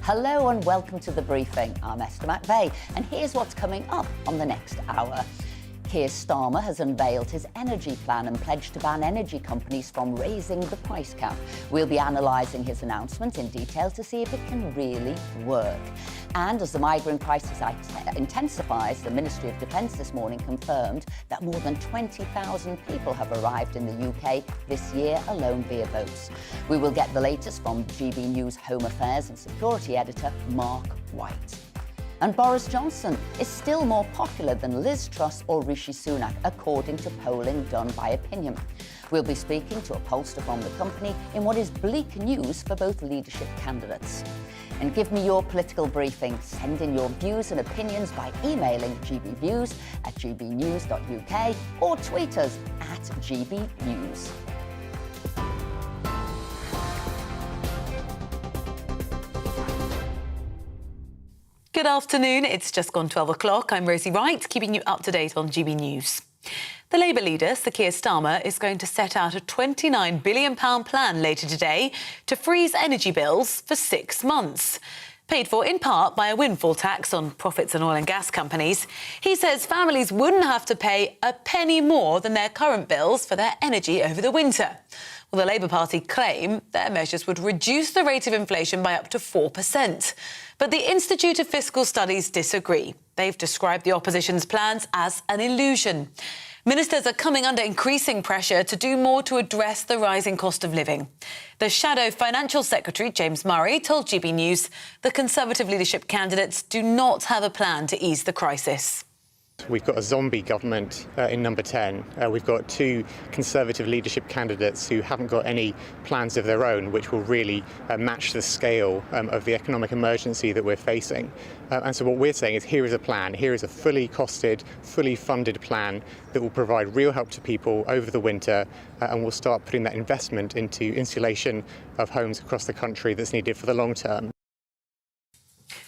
Hello and welcome to The Briefing. I'm Esther McVeigh and here's what's coming up on the next hour. Keir Starmer has unveiled his energy plan and pledged to ban energy companies from raising the price cap. We'll be analysing his announcement in detail to see if it can really work. And as the migrant crisis intensifies, the Ministry of Defence this morning confirmed that more than 20,000 people have arrived in the UK this year alone via boats. We will get the latest from GBNews Home Affairs and Security Editor Mark White. And Boris Johnson is still more popular than Liz Truss or Rishi Sunak, according to polling done by Opinion. We'll be speaking to a pollster from the company in what is bleak news for both leadership candidates. And give me your political briefing. Send in your views and opinions by emailing gbviews@gbnews.uk or tweet us @gbnews. Good afternoon, it's just gone 12 o'clock. I'm Rosie Wright, keeping you up to date on GB News. The Labour leader, Sir Keir Starmer, is going to set out a £29 billion plan later today to freeze energy bills for 6 months. Paid for in part by a windfall tax on profits in oil and gas companies, he says families wouldn't have to pay a penny more than their current bills for their energy over the winter. Well, the Labour Party claim their measures would reduce the rate of inflation by up to 4%. But the Institute of Fiscal Studies disagree. They've described the opposition's plans as an illusion. Ministers are coming under increasing pressure to do more to address the rising cost of living. The Shadow Financial Secretary, James Murray, told GB News the Conservative leadership candidates do not have a plan to ease the crisis. We've got a zombie government in number 10. We've got 2 Conservative leadership candidates who haven't got any plans of their own which will really match the scale of the economic emergency that we're facing. And so what we're saying is here is a plan, here is a fully costed, fully funded plan that will provide real help to people over the winter and will start putting that investment into insulation of homes across the country that's needed for the long term.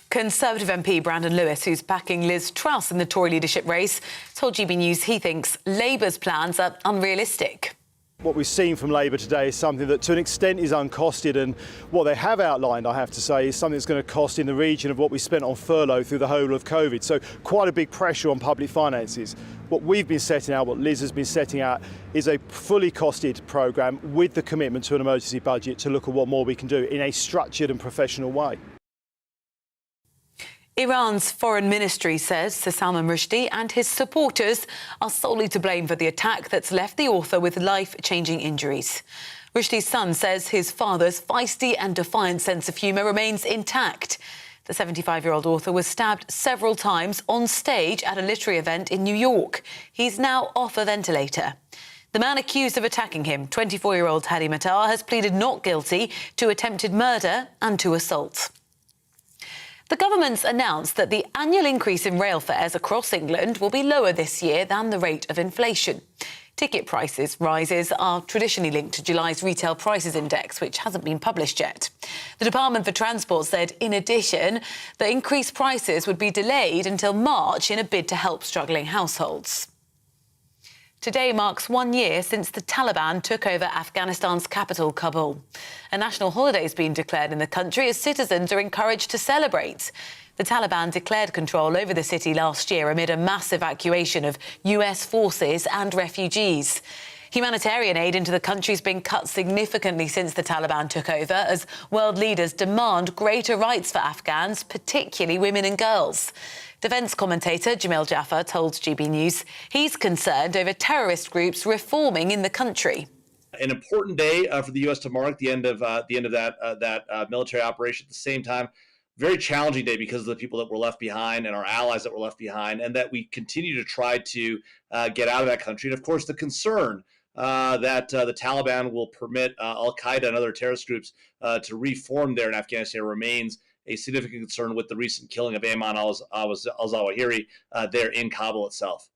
Conservative MP Brandon Lewis, who's backing Liz Truss in the Tory leadership race, told GB News he thinks Labour's plans are unrealistic. What we've seen from Labour today is something that to an extent is uncosted, and what they have outlined, I have to say, is something that's going to cost in the region of what we spent on furlough through the whole of COVID. So quite a big pressure on public finances. What we've been setting out, what Liz has been setting out, is a fully costed programme with the commitment to an emergency budget to look at what more we can do in a structured and professional way. Iran's foreign ministry says Sir Salman Rushdie and his supporters are solely to blame for the attack that's left the author with life-changing injuries. Rushdie's son says his father's feisty and defiant sense of humour remains intact. The 75-year-old author was stabbed several times on stage at a literary event in New York. He's now off a ventilator. The man accused of attacking him, 24-year-old Hadi Matar, has pleaded not guilty to attempted murder and to assault. The government's announced that the annual increase in rail fares across England will be lower this year than the rate of inflation. Ticket prices rises are traditionally linked to July's Retail Prices Index, which hasn't been published yet. The Department for Transport said, in addition, the increased prices would be delayed until March in a bid to help struggling households. Today marks 1 year since the Taliban took over Afghanistan's capital, Kabul. A national holiday has been declared in the country as citizens are encouraged to celebrate. The Taliban declared control over the city last year amid a mass evacuation of US forces and refugees. Humanitarian aid into the country has been cut significantly since the Taliban took over, as world leaders demand greater rights for Afghans, particularly women and girls. Defence commentator Jamil Jaffer told GB News he's concerned over terrorist groups reforming in the country. An important day for the U.S. to mark the end of that military operation. At the same time, very challenging day because of the people that were left behind and our allies that were left behind, and that we continue to try to get out of that country. And of course, the concern that the Taliban will permit Al-Qaeda and other terrorist groups to reform there in Afghanistan remains a significant concern with the recent killing of Ayman al-Zawahiri there in Kabul itself.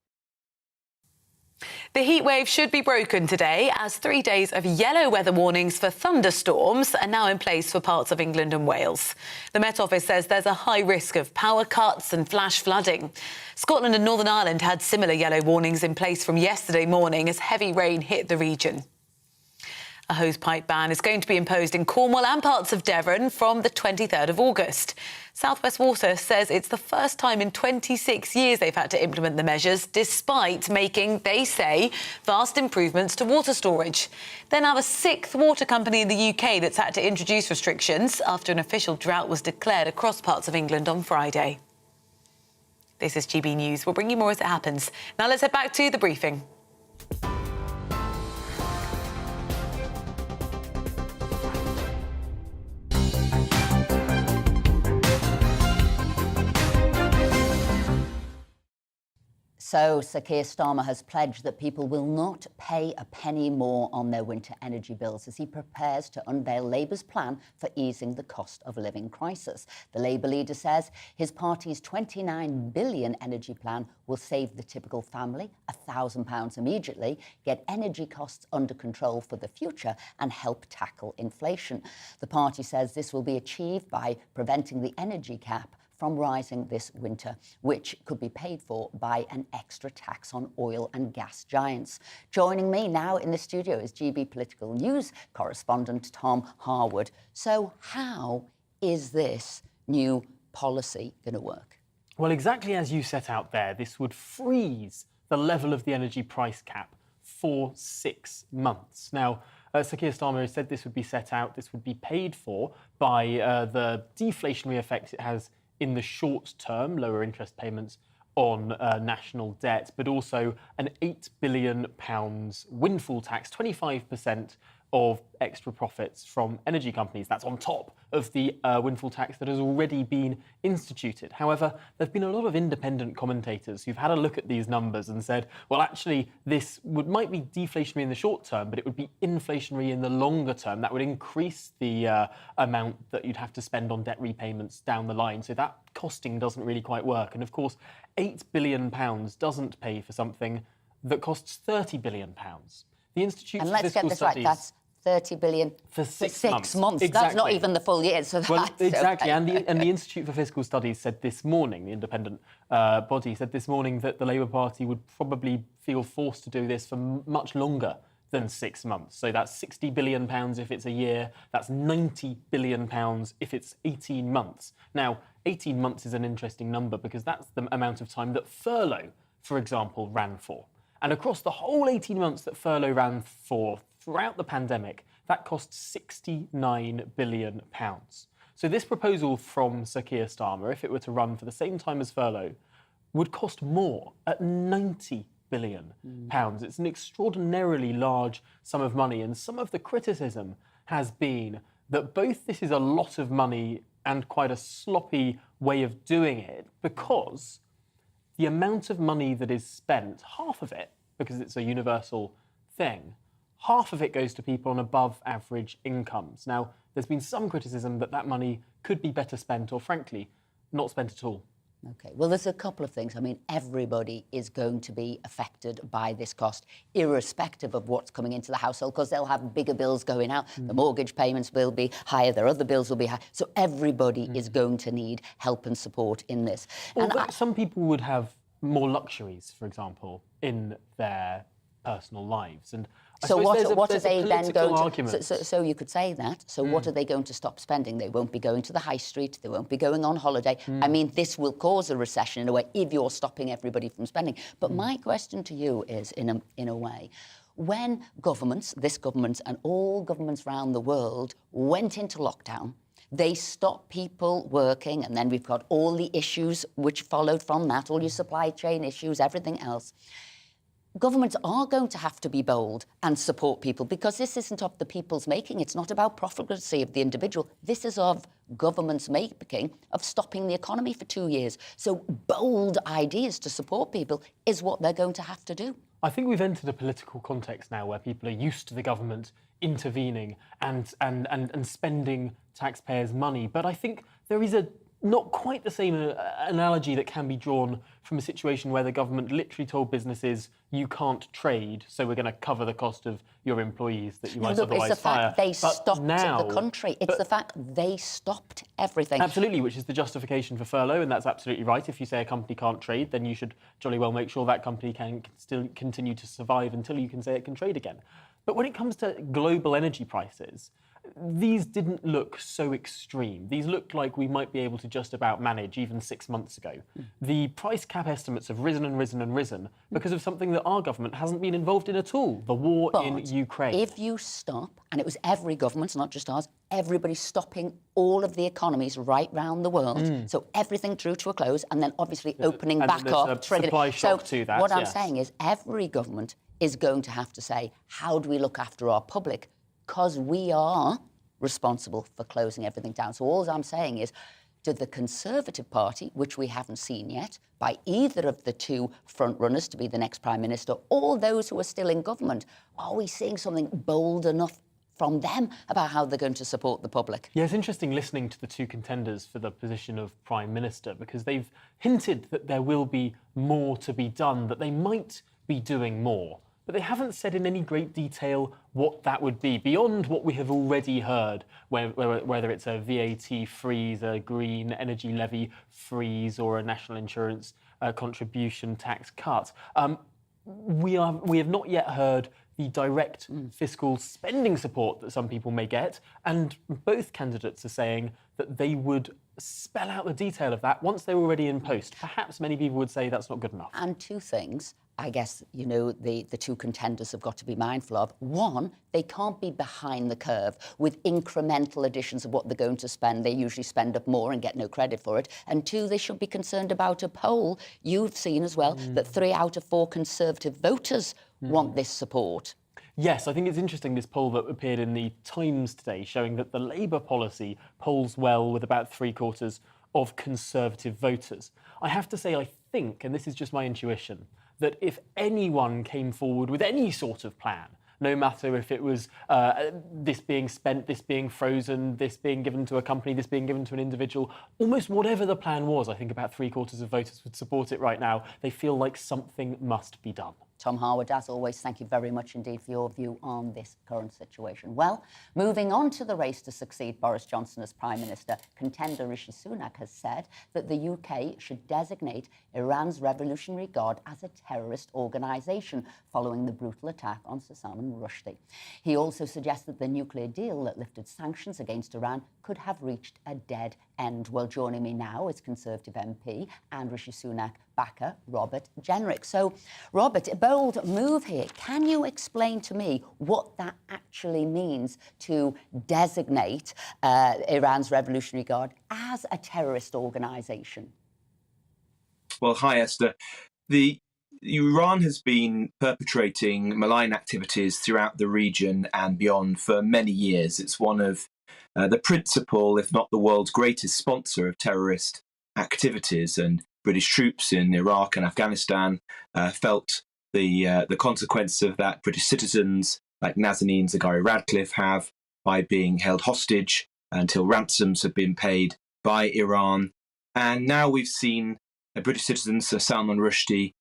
The heat wave should be broken today as 3 days of yellow weather warnings for thunderstorms are now in place for parts of England and Wales. The Met Office says there's a high risk of power cuts and flash flooding. Scotland and Northern Ireland had similar yellow warnings in place from yesterday morning as heavy rain hit the region. A hosepipe ban is going to be imposed in Cornwall and parts of Devon from the 23rd of August. South West Water says it's the first time in 26 years they've had to implement the measures, despite making, they say, vast improvements to water storage. They're now the 6th water company in the UK that's had to introduce restrictions after an official drought was declared across parts of England on Friday. This is GB News. We'll bring you more as it happens. Now let's head back to the briefing. So Sir Keir Starmer has pledged that people will not pay a penny more on their winter energy bills as he prepares to unveil Labour's plan for easing the cost of living crisis. The Labour leader says his party's £29 billion energy plan will save the typical family £1,000 immediately, get energy costs under control for the future and help tackle inflation. The party says this will be achieved by preventing the energy cap from rising this winter, which could be paid for by an extra tax on oil and gas giants. Joining me now in the studio is GB Political News correspondent Tom Harwood. So how is this new policy going to work? Well, exactly as you set out there, this would freeze the level of the energy price cap for 6 months. Now, Sir Keir Starmer has said this would be set out, this would be paid for by the deflationary effects it has in the short term, lower interest payments on national debt, but also an £8 billion windfall tax, 25% of extra profits from energy companies. That's on top of the windfall tax that has already been instituted. However, there have been a lot of independent commentators who've had a look at these numbers and said, well, actually, this might be deflationary in the short term, but it would be inflationary in the longer term. That would increase the amount that you'd have to spend on debt repayments down the line. So that costing doesn't really quite work. And of course, £8 billion doesn't pay for something that costs £30 billion. The Institute and for let's Fiscal get this Studies, right, that's 30 billion for 6 months. Exactly. That's not even the full year. So well, that's exactly. Okay. And the Institute for Fiscal Studies said this morning, the independent body said this morning that the Labour Party would probably feel forced to do this for much longer than 6 months. So that's £60 billion if it's a year. That's £90 billion if it's 18 months. Now, 18 months is an interesting number because that's the amount of time that furlough, for example, ran for. And across the whole 18 months that furlough ran for throughout the pandemic, that cost £69 billion. So this proposal from Sir Keir Starmer, if it were to run for the same time as furlough, would cost more at £90 billion. It's an extraordinarily large sum of money, and some of the criticism has been that both this is a lot of money and quite a sloppy way of doing it, because the amount of money that is spent, half of it, because it's a universal thing, half of it goes to people on above average incomes. Now, there's been some criticism that that money could be better spent, or frankly, not spent at all. OK, well, there's a couple of things. I mean, everybody is going to be affected by this cost, irrespective of what's coming into the household, because they'll have bigger bills going out. The mortgage payments will be higher, their other bills will be high. So everybody is going to need help and support in this. Although some people would have more luxuries, for example, in their personal lives. And so what are they then going to... So you could say that. So what are they going to stop spending? They won't be going to the high street. They won't be going on holiday. I mean, this will cause a recession in a way if you're stopping everybody from spending. But my question to you is, in a way, when governments, this government and all governments around the world went into lockdown, they stopped people working, and then we've got all the issues which followed from that, all your supply chain issues, everything else. Governments are going to have to be bold and support people, because this isn't of the people's making. It's not about profligacy of the individual. This is of government's making of stopping the economy for 2 years. So bold ideas to support people is what they're going to have to do. I think we've entered a political context now where people are used to the government intervening and spending taxpayers' money. But I think there is not quite the same analogy that can be drawn from a situation where the government literally told businesses, you can't trade, so we're going to cover the cost of your employees that you might otherwise fire. It's the fact they stopped the country. It's the fact they stopped everything. Absolutely, which is the justification for furlough, and that's absolutely right. If you say a company can't trade, then you should jolly well make sure that company can still continue to survive until you can say it can trade again. But when it comes to global energy prices, these didn't look so extreme. These looked like we might be able to just about manage even 6 months ago. The price cap estimates have risen and risen and risen because of something that our government hasn't been involved in at all, the war in Ukraine. If you stop, and it was every government, not just ours, everybody stopping all of the economies right round the world, so everything drew to a close, and then obviously opening back up. Supply shock to that, what I'm saying is every government is going to have to say, how do we look after our public? Because we are responsible for closing everything down. So all I'm saying is, did the Conservative Party, which we haven't seen yet, by either of the two front-runners to be the next Prime Minister, or those who are still in government, are we seeing something bold enough from them about how they're going to support the public? Yeah, it's interesting listening to the two contenders for the position of Prime Minister, because they've hinted that there will be more to be done, that they might be doing more. But they haven't said in any great detail what that would be, beyond what we have already heard, whether it's a VAT freeze, a green energy levy freeze, or a national insurance contribution tax cut. We have not yet heard the direct fiscal spending support that some people may get, and both candidates are saying that they would spell out the detail of that once they're already in post. Perhaps many people would say that's not good enough. And two things, I guess, you know, the two contenders have got to be mindful of. One, they can't be behind the curve with incremental additions of what they're going to spend. They usually spend up more and get no credit for it. And two, they should be concerned about a poll you've seen as well, that 3 out of 4 Conservative voters want this support. Yes, I think it's interesting, this poll that appeared in the Times today, showing that the Labour policy polls well with about 3/4 of Conservative voters. I have to say, I think, and this is just my intuition, that if anyone came forward with any sort of plan, no matter if it was this being spent, this being frozen, this being given to a company, this being given to an individual, almost whatever the plan was, I think about 3/4 of voters would support it right now. They feel like something must be done. Tom Harwood, as always, thank you very much indeed for your view on this current situation. Well, moving on to the race to succeed Boris Johnson as Prime Minister, contender Rishi Sunak has said that the UK should designate Iran's Revolutionary Guard as a terrorist organisation following the brutal attack on Sir Salman Rushdie. He also suggests that the nuclear deal that lifted sanctions against Iran could have reached a dead end. Well, joining me now is Conservative MP and Rishi Sunak backer Robert Jenrick. So, Robert, a bold move here. Can you explain to me what that actually means to designate Iran's Revolutionary Guard as a terrorist organisation? Well, hi, Esther. Iran has been perpetrating malign activities throughout the region and beyond for many years. It's one of the principal, if not the world's greatest sponsor of terrorist activities, and British troops in Iraq and Afghanistan felt the consequences of that. British citizens like Nazanin Zaghari Ratcliffe have, by being held hostage until ransoms have been paid by Iran. And now we've seen British citizen Sir Salman Rushdie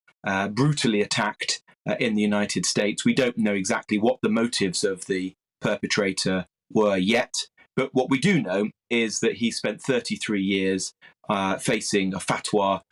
brutally attacked in the United States. We don't know exactly what the motives of the perpetrator were yet, but what we do know is that he spent 33 years facing a fatwa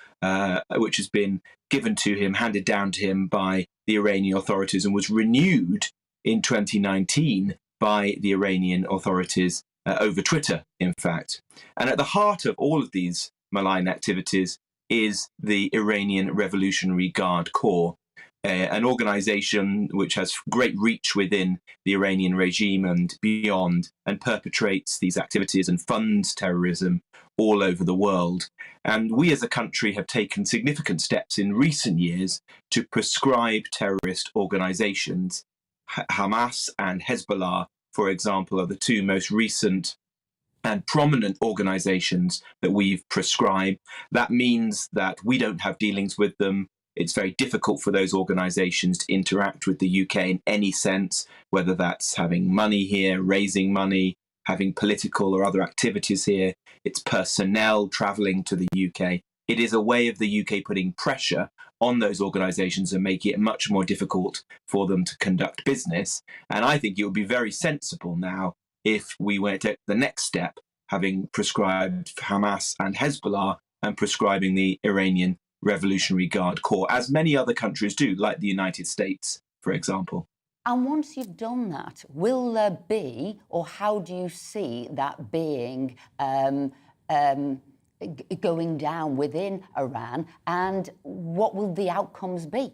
which has been given to him, handed down to him by the Iranian authorities, and was renewed in 2019 by the Iranian authorities over Twitter, in fact. And at the heart of all of these malign activities is the Iranian Revolutionary Guard Corps, an organization which has great reach within the Iranian regime and beyond, and perpetrates these activities and funds terrorism all over the world. And we as a country have taken significant steps in recent years to prescribe terrorist organizations. Hamas and Hezbollah, for example, are the two most recent and prominent organizations that we've prescribed. That means that we don't have dealings with them. It's very difficult for those organizations to interact with the UK in any sense, whether that's having money here, raising money, having political or other activities here, its personnel travelling to the UK. It is a way of the UK putting pressure on those organisations and making it much more difficult for them to conduct business. And I think it would be very sensible now if we went to the next step, having prescribed Hamas and Hezbollah and prescribing the Iranian Revolutionary Guard Corps, as many other countries do, like the United States, for example. And once you've done that, will there be, or how do you see that being going down within Iran, and what will the outcomes be?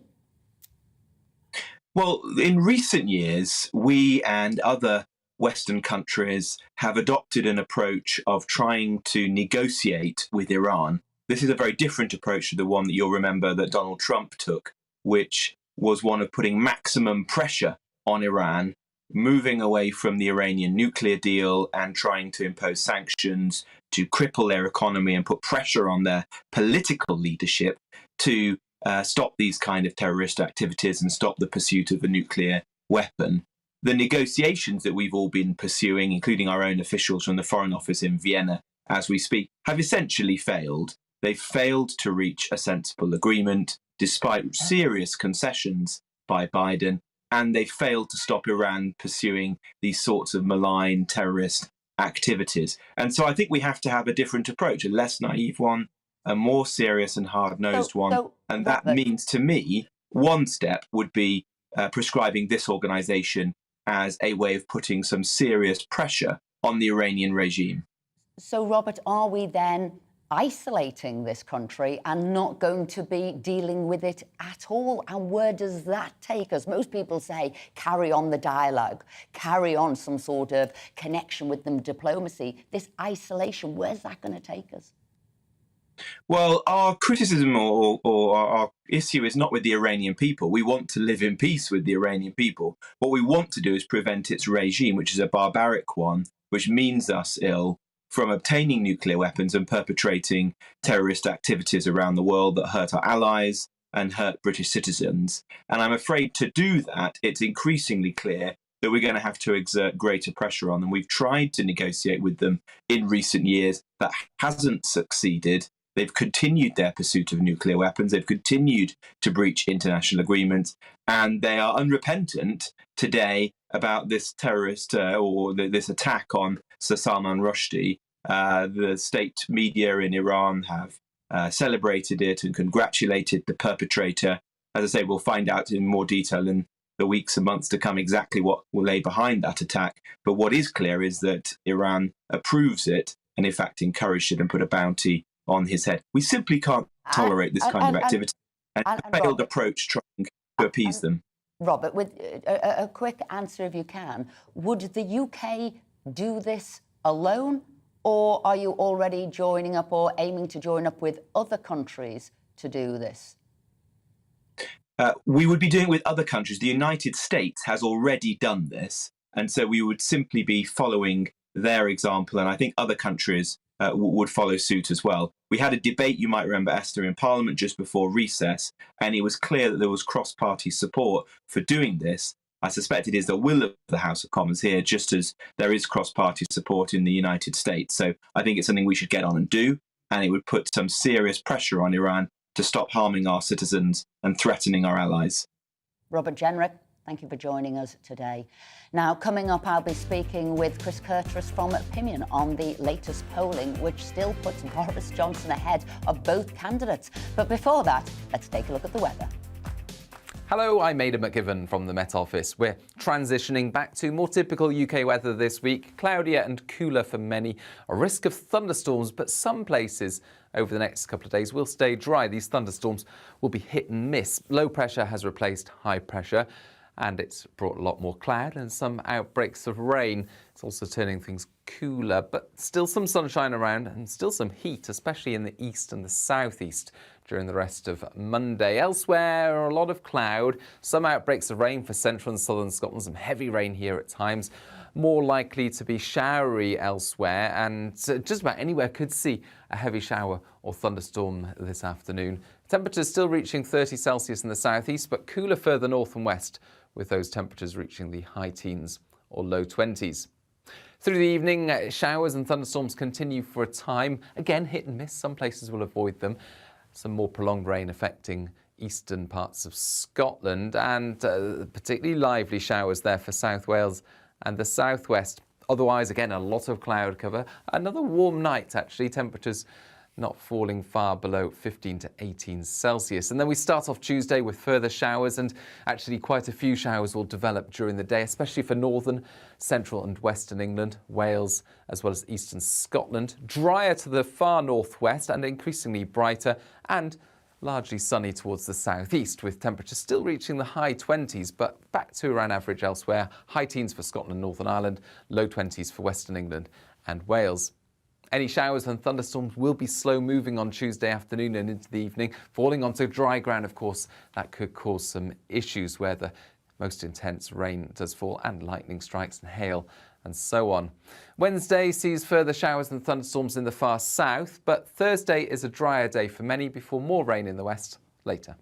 Well, in recent years, we and other Western countries have adopted an approach of trying to negotiate with Iran. This is a very different approach to the one that you'll remember that Donald Trump took, which was one of putting maximum pressure on Iran, moving away from the Iranian nuclear deal and trying to impose sanctions to cripple their economy and put pressure on their political leadership to stop these kind of terrorist activities and stop the pursuit of a nuclear weapon. The negotiations that we've all been pursuing, including our own officials from the Foreign Office in Vienna as we speak, have essentially failed. They've failed to reach a sensible agreement despite serious concessions by Biden, and they failed to stop Iran pursuing these sorts of malign terrorist activities. And so I think we have to have a different approach, a less naive one, a more serious and hard-nosed one. And that means, to me, one step would be prescribing this organisation as a way of putting some serious pressure on the Iranian regime. So, Robert, are we then isolating this country and not going to be dealing with it at all? And where does that take us? Most people say carry on the dialogue, carry on some sort of connection with them, diplomacy. This isolation, where's that going to take us? Well, our criticism or our issue is not with the Iranian people. We want to live in peace with the Iranian people. What we want to do is prevent its regime, which is a barbaric one, which means us ill, from obtaining nuclear weapons and perpetrating terrorist activities around the world that hurt our allies and hurt British citizens. And I'm afraid to do that, it's increasingly clear that we're going to have to exert greater pressure on them. We've tried to negotiate with them in recent years. That hasn't succeeded. They've continued their pursuit of nuclear weapons. They've continued to breach international agreements. And they are unrepentant today about this terrorist or this attack on Sir Salman Rushdie. The state media in Iran have celebrated it and congratulated the perpetrator. As I say, we'll find out in more detail in the weeks and months to come exactly what will lay behind that attack. But what is clear is that Iran approves it and, in fact, encouraged it and put a bounty on his head. We simply can't tolerate this kind of activity and a failed Robert, approach trying to appease them. Robert, with a quick answer if you can, would the UK do this alone, or are you already joining up or aiming to join up with other countries to do this? We would be doing it with other countries. The United States has already done this, and so we would simply be following their example, and I think other countries would follow suit as well. We had a debate, you might remember, Esther, in Parliament just before recess, and it was clear that there was cross-party support for doing this. I suspect it is the will of the House of Commons here, just as there is cross-party support in the United States. So I think it's something we should get on and do, and it would put some serious pressure on Iran to stop harming our citizens and threatening our allies. Robert Jenrick, thank you for joining us today. Now, coming up, I'll be speaking with Chris Curtis from Opinion on the latest polling, which still puts Boris Johnson ahead of both candidates. But before that, let's take a look at the weather. Hello, I'm Aidan McGivern from the Met Office. We're transitioning back to more typical UK weather this week. Cloudier and cooler for many. A risk of thunderstorms, but some places over the next couple of days will stay dry. These thunderstorms will be hit and miss. Low pressure has replaced high pressure, and it's brought a lot more cloud and some outbreaks of rain. It's also turning things cooler, but still some sunshine around and still some heat, especially in the east and the southeast during the rest of Monday. Elsewhere, a lot of cloud, some outbreaks of rain for central and southern Scotland, some heavy rain here at times. More likely to be showery elsewhere, and just about anywhere could see a heavy shower or thunderstorm this afternoon. Temperatures still reaching 30 Celsius in the southeast, but cooler further north and west, with those temperatures reaching the high teens or low 20s. Through the evening, showers and thunderstorms continue for a time. Again, hit and miss. Some places will avoid them. Some more prolonged rain affecting eastern parts of Scotland, and particularly lively showers there for South Wales and the southwest. Otherwise, again, a lot of cloud cover. Another warm night, actually. Temperatures not falling far below 15 to 18 Celsius. And then we start off Tuesday with further showers, and actually quite a few showers will develop during the day, especially for northern, central and western England, Wales, as well as eastern Scotland. Drier to the far northwest and increasingly brighter, and largely sunny towards the southeast, with temperatures still reaching the high 20s, but back to around average elsewhere. High teens for Scotland and Northern Ireland, low 20s for Western England and Wales. Any showers and thunderstorms will be slow moving on Tuesday afternoon and into the evening. Falling onto dry ground, of course, that could cause some issues where the most intense rain does fall, and lightning strikes and hail and so on. Wednesday sees further showers and thunderstorms in the far south, but Thursday is a drier day for many before more rain in the west later.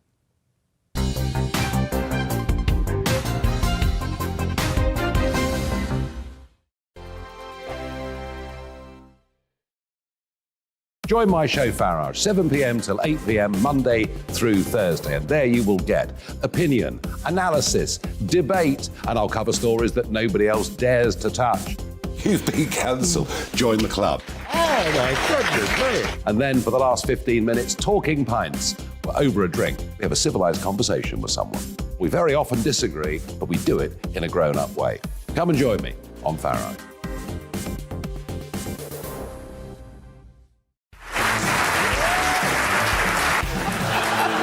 Join my show Farage, 7 p.m. till 8 p.m. Monday through Thursday, and there you will get opinion, analysis, debate, and I'll cover stories that nobody else dares to touch. You've been cancelled. Join the club. Oh my goodness me. And then for the last 15 minutes, talking pints. We're over a drink. We have a civilised conversation with someone. We very often disagree, but we do it in a grown-up way. Come and join me on Farage.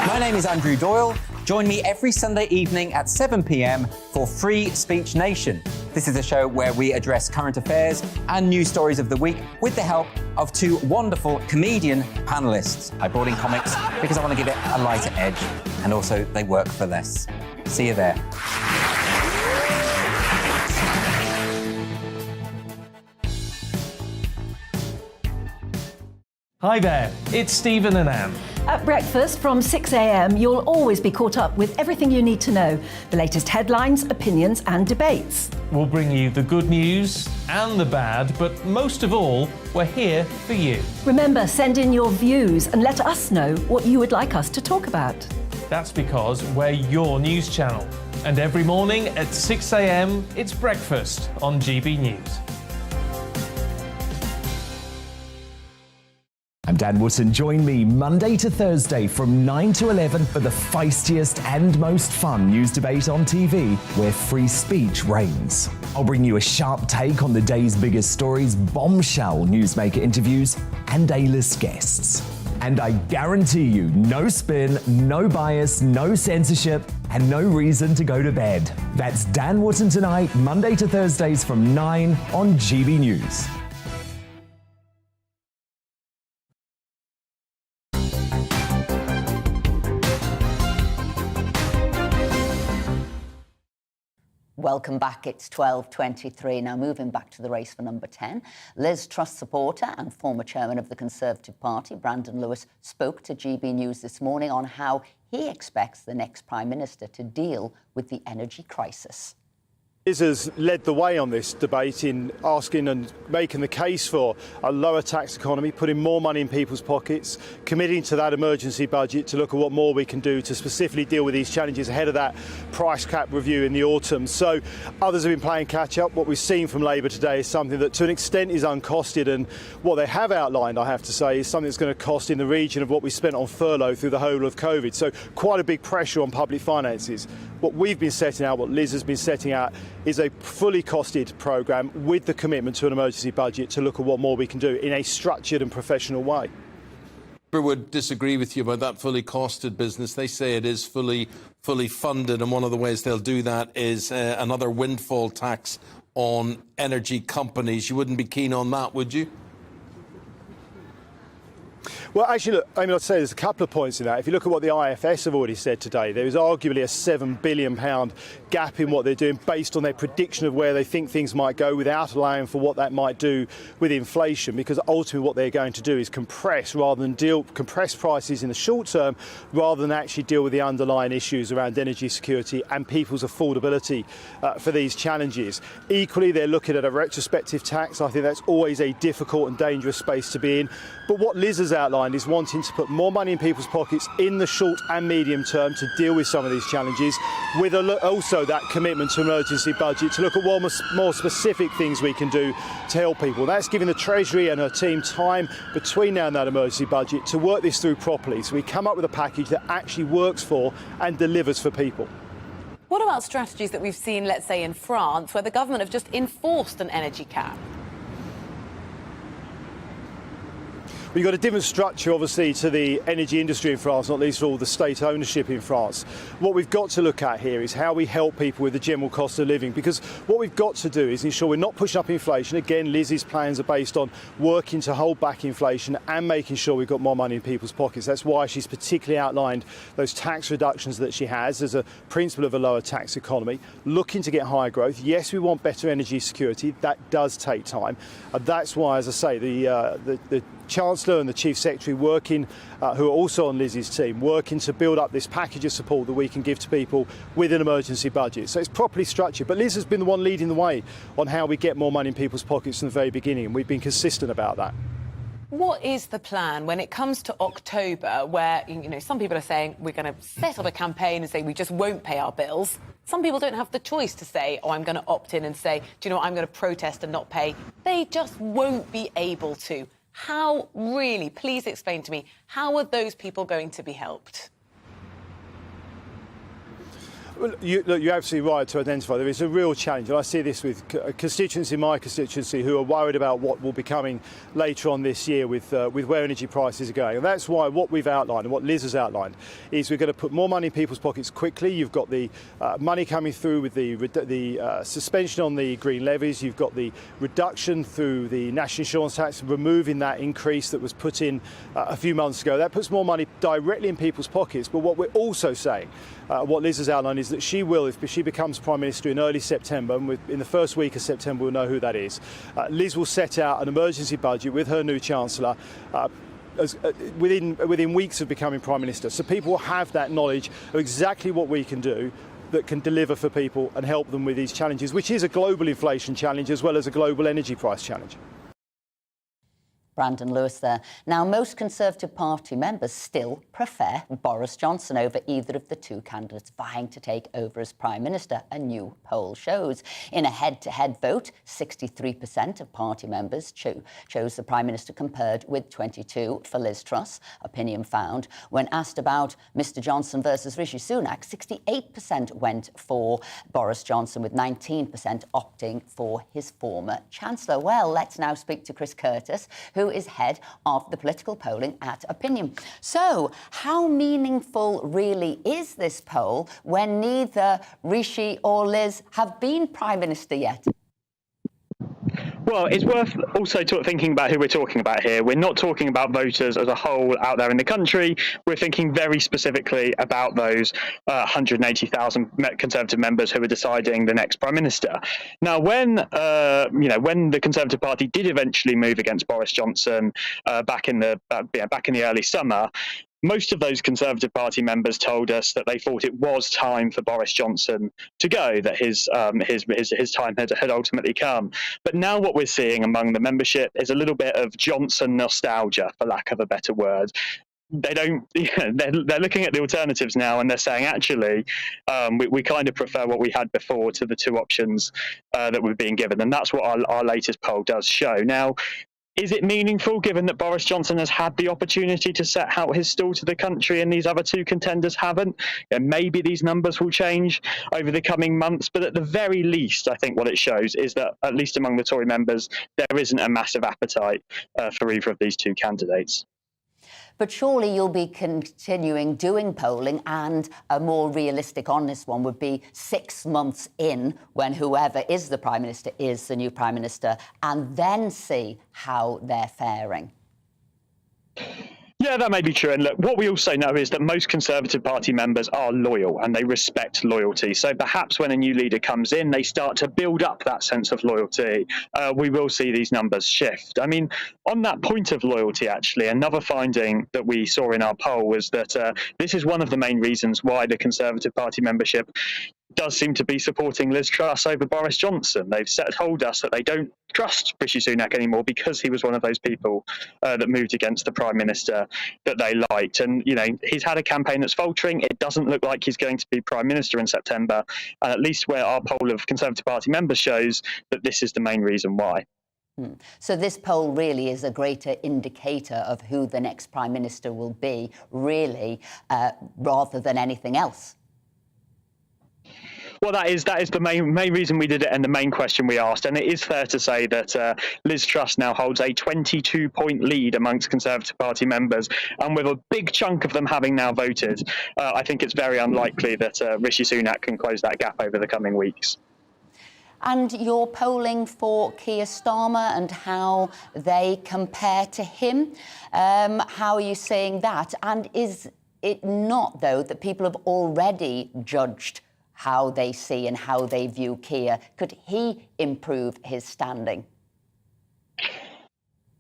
My name is Andrew Doyle. Join me every Sunday evening at 7 p.m. for Free Speech Nation. This is a show where we address current affairs and news stories of the week with the help of two wonderful comedian panellists. I brought in comics because I want to give it a lighter edge, and also they work for less. See you there. Hi there, it's Stephen and Anne. At breakfast from 6 a.m, you'll always be caught up with everything you need to know, the latest headlines, opinions and debates. We'll bring you the good news and the bad, but most of all, we're here for you. Remember, send in your views and let us know what you would like us to talk about. That's because we're your news channel. And every morning at 6 a.m, it's breakfast on GB News. I'm Dan Wootton. Join me Monday to Thursday from 9 to 11 for the feistiest and most fun news debate on TV, where free speech reigns. I'll bring you a sharp take on the day's biggest stories, bombshell newsmaker interviews, and A-list guests. And I guarantee you, no spin, no bias, no censorship, and no reason to go to bed. That's Dan Wootton Tonight, Monday to Thursdays from 9 on GB News. Welcome back. It's 12:23. Now, moving back to the race for number 10, Liz Truss supporter and former chairman of the Conservative Party, Brandon Lewis, spoke to GB News this morning on how he expects the next Prime Minister to deal with the energy crisis. Liz has led the way on this debate in asking and making the case for a lower tax economy, putting more money in people's pockets, committing to that emergency budget to look at what more we can do to specifically deal with these challenges ahead of that price cap review in the autumn. So others have been playing catch up. What we've seen from Labour today is something that to an extent is uncosted, and what they have outlined, I have to say, is something that's going to cost in the region of what we spent on furlough through the whole of COVID. So quite a big pressure on public finances. What we've been setting out, what Liz has been setting out, is a fully costed programme with the commitment to an emergency budget to look at what more we can do in a structured and professional way. Labour would disagree with you about that fully costed business. They say it is fully funded, and one of the ways they'll do that is another windfall tax on energy companies. You wouldn't be keen on that, would you? Well, actually, look, I mean, I'd say there's a couple of points in that. If you look at what the IFS have already said today, there is arguably a £7 billion gap in what they're doing based on their prediction of where they think things might go without allowing for what that might do with inflation, because ultimately what they're going to do is compress prices in the short term rather than actually deal with the underlying issues around energy security and people's affordability for these challenges. Equally, they're looking at a retrospective tax. I think that's always a difficult and dangerous space to be in. But what Liz has outlined is wanting to put more money in people's pockets in the short and medium term to deal with some of these challenges, with also that commitment to emergency budget to look at what more specific things we can do to help people. That's giving the Treasury and her team time between now and that emergency budget to work this through properly, so we come up with a package that actually works for and delivers for people. What about strategies that we've seen, let's say, in France, where the government have just enforced an energy cap? We've got a different structure, obviously, to the energy industry in France, not least for all the state ownership in France. What we've got to look at here is how we help people with the general cost of living, because what we've got to do is ensure we're not pushing up inflation. Again, Liz's plans are based on working to hold back inflation and making sure we've got more money in people's pockets. That's why she's particularly outlined those tax reductions that she has as a principle of a lower tax economy, looking to get higher growth. Yes, we want better energy security. That does take time. That's why, as I say, the Chancellor and the Chief Secretary working, who are also on Liz's team, working to build up this package of support that we can give to people with an emergency budget. So it's properly structured. But Liz has been the one leading the way on how we get more money in people's pockets from the very beginning, and we've been consistent about that. What is the plan when it comes to October, where, some people are saying we're going to set up a campaign and say we just won't pay our bills? Some people don't have the choice to say, I'm going to opt in and say, do you know what, I'm going to protest and not pay. They just won't be able to. How really, please explain to me, how are those people going to be helped? Well, you're absolutely right to identify there is a real challenge, and I see this with a constituency, my constituency, who are worried about what will be coming later on this year with where energy prices are going. And that's why what we've outlined and what Liz has outlined is we're going to put more money in people's pockets quickly. You've got the money coming through with the suspension on the green levies. You've got the reduction through the national insurance tax, removing that increase that was put in a few months ago. That puts more money directly in people's pockets. But what we're also saying, what Liz has outlined, is that she will, if she becomes Prime Minister in early September, and in the first week of September we'll know who that is, Liz will set out an emergency budget with her new Chancellor within weeks of becoming Prime Minister. So people will have that knowledge of exactly what we can do that can deliver for people and help them with these challenges, which is a global inflation challenge as well as a global energy price challenge. Brandon Lewis there. Now, most Conservative Party members still prefer Boris Johnson over either of the two candidates vying to take over as Prime Minister, a new poll shows. In a head-to-head vote, 63% of party members chose the Prime Minister, compared with 22% for Liz Truss. Opinion found when asked about Mr Johnson versus Rishi Sunak, 68% went for Boris Johnson, with 19% opting for his former Chancellor. Well, let's now speak to Chris Curtis, who is head of the political polling at Opinion. So, how meaningful really is this poll when neither Rishi or Liz have been Prime Minister yet? Well, it's worth also thinking about who we're talking about here. We're not talking about voters as a whole out there in the country. We're thinking very specifically about those 180,000 Conservative members who are deciding the next Prime Minister. Now, when the Conservative Party did eventually move against Boris Johnson back in the early summer, most of those Conservative Party members told us that they thought it was time for Boris Johnson to go, that his time had ultimately come. But now what we're seeing among the membership is a little bit of Johnson nostalgia, for lack of a better word. They're looking at the alternatives now, and they're saying, actually, we kind of prefer what we had before to the two options that were being given. And that's what our latest poll does show. Now, is it meaningful, given that Boris Johnson has had the opportunity to set out his stall to the country and these other two contenders haven't? And maybe these numbers will change over the coming months, but at the very least, I think what it shows is that, at least among the Tory members, there isn't a massive appetite for either of these two candidates. But surely you'll be continuing doing polling, and a more realistic, honest one would be 6 months in, when whoever is the Prime Minister is the new Prime Minister, and then see how they're faring. Yeah, that may be true. And look, what we also know is that most Conservative Party members are loyal and they respect loyalty. So perhaps when a new leader comes in, they start to build up that sense of loyalty. We will see these numbers shift. I mean, on that point of loyalty, actually, another finding that we saw in our poll was that this is one of the main reasons why the Conservative Party membership does seem to be supporting Liz Truss over Boris Johnson. They've told us that they don't trust Rishi Sunak anymore because he was one of those people that moved against the Prime Minister that they liked. And, you know, he's had a campaign that's faltering. It doesn't look like he's going to be Prime Minister in September. And at least where our poll of Conservative Party members shows that this is the main reason why. So this poll really is a greater indicator of who the next Prime Minister will be, really, rather than anything else. Well, that is the main reason we did it and the main question we asked. And it is fair to say that Liz Truss now holds a 22-point lead amongst Conservative Party members. And with a big chunk of them having now voted, I think it's very unlikely that Rishi Sunak can close that gap over the coming weeks. And you're polling for Keir Starmer and how they compare to him. How are you seeing that? And is it not, though, that people have already judged how they see and how they view Keir? Could he improve his standing?